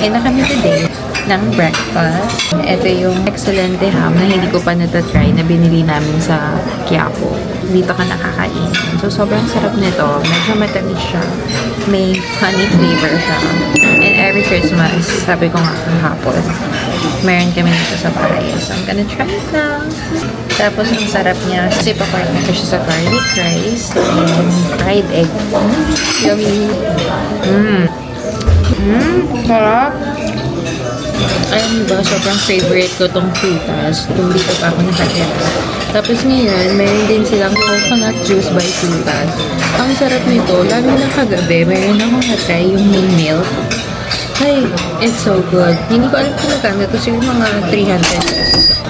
Kain na kami today ng breakfast. Ito yung excellent ham na hindi ko pa natatry na binili namin sa Quiapo. Dito ka nakakain. So, sobrang sarap nito. Medyo matamis siya. May honey flavor siya. And every Christmas, sabi ko nga kahapon, meron kami nito sa bahay. So, I'm gonna try it now. Tapos, ang sarap niya. Kasi pa-partner ko siya sa garlic rice and fried egg. Yummy! Sarap! Ayun ba, sobrang favorite ko tong frutas. Kung dito pa ako nakatira. Tapos ngayon, meron din silang coconut juice by frutas. Ang sarap nito, lalo na kagabi, meron akong katry yung mint milk. Ay, it's so good. Hindi ko alam kung magkano. Ito siguro mga 300 pesos.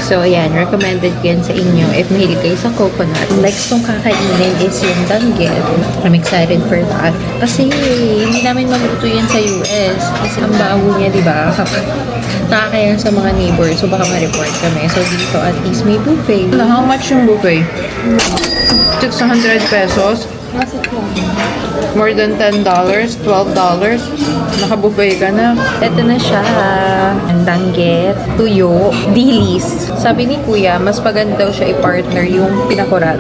So, ayan. Recommended ko yan sa inyo if mahilig kayo sa coconut. Next kong kakainin is yung danggit. I'm excited for that. Kasi hindi namin maluto yan sa US. Kasi ang baho niya, di ba? Kapag nakakaya sa mga neighbors. So, baka ma-report kami. So, dito at least may buffet. How much yung buffet? 600 pesos? More than $10, $12. Naka-buffet ka na. Ito na siya. Ang danggit, tuyo, dilis. Sabi ni Kuya, mas maganda daw siya i-partner yung pinakurat.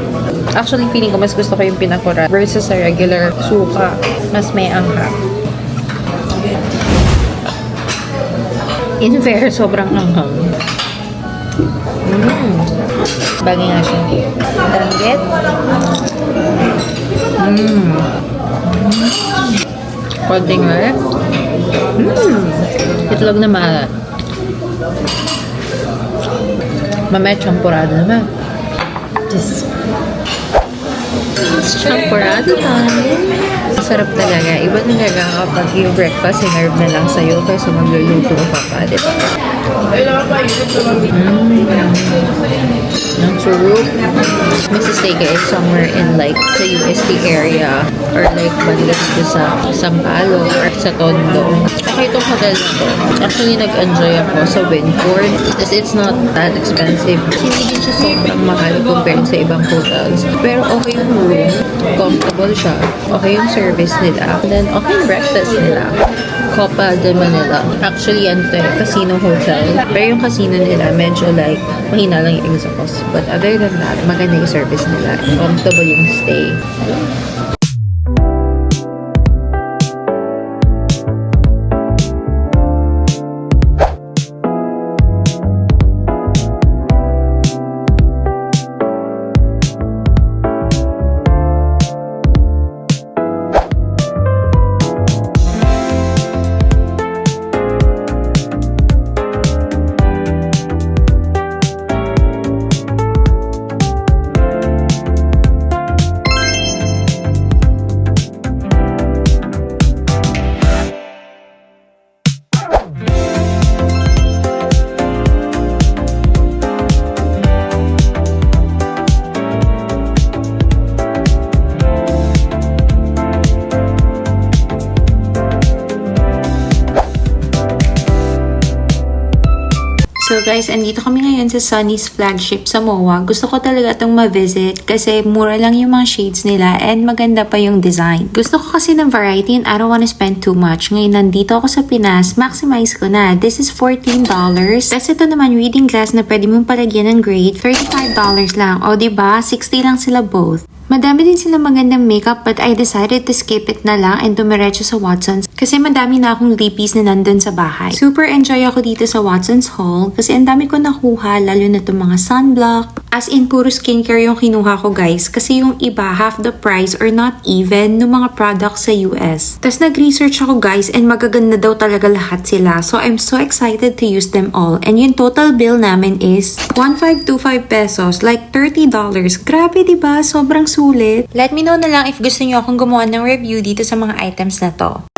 Actually, feeling ko mas gusto ko yung pinakurat versus sa regular suka. Mas may angka. In fair, sobrang anghang. Bagay nga siya. Danggit. Konting red. Itlog na maalat. Mamaya champurado naman. Just champurado time. Sarap talaga. Iba talaga kapag yung breakfast sinarve na lang sa'yo kasi magluluto ka pa, diba? Ang sarap. Mrs. Tega is somewhere in like sa UST area or like banda dito sa Sampaloc or sa Tondo. Okay, itong hotel na to. Actually, nag-enjoy ako sa Winford kasi it's not that expensive. Hindi din siya sobrang mahal compared sa ibang hotels. Pero okay yung room. Comfortable siya. Okay yung service nila. And then, okay yung breakfast nila. Copa de Manila. Actually, yan to casino hotel. Pero yung casino nila, medyo like, mahina lang yung exhaust. But other than that, maganda yung service nila. Comfortable yung stay. So guys, andito kami ngayon sa Sunny's flagship sa MOA. Gusto ko talaga itong ma-visit kasi mura lang yung mga shades nila and maganda pa yung design. Gusto ko kasi ng variety and I don't wanna spend too much. Ngayon nandito ako sa Pinas, maximize ko na. This is $14. Tapos ito naman reading glass na pwede mong palagyan ng grade, $35 lang. O diba, 60 lang sila both. Madami din silang magandang makeup but I decided to skip it na lang and dumiretso sa Watson's kasi madami na akong lippies na nandun sa bahay. Super enjoy ako dito sa Watson's haul kasi ang dami ko nakuha lalo na itong mga sunblock. As in, puro skincare yung kinuha ko guys kasi yung iba half the price or not even ng mga products sa US. Tapos nag-research ako guys and magaganda daw talaga lahat sila. So I'm so excited to use them all. And yung total bill namin is 1,525 pesos, like $30. Grabe diba? Sobrang sulit. Let me know na lang if gusto niyo akong gumawa ng review dito sa mga items na to.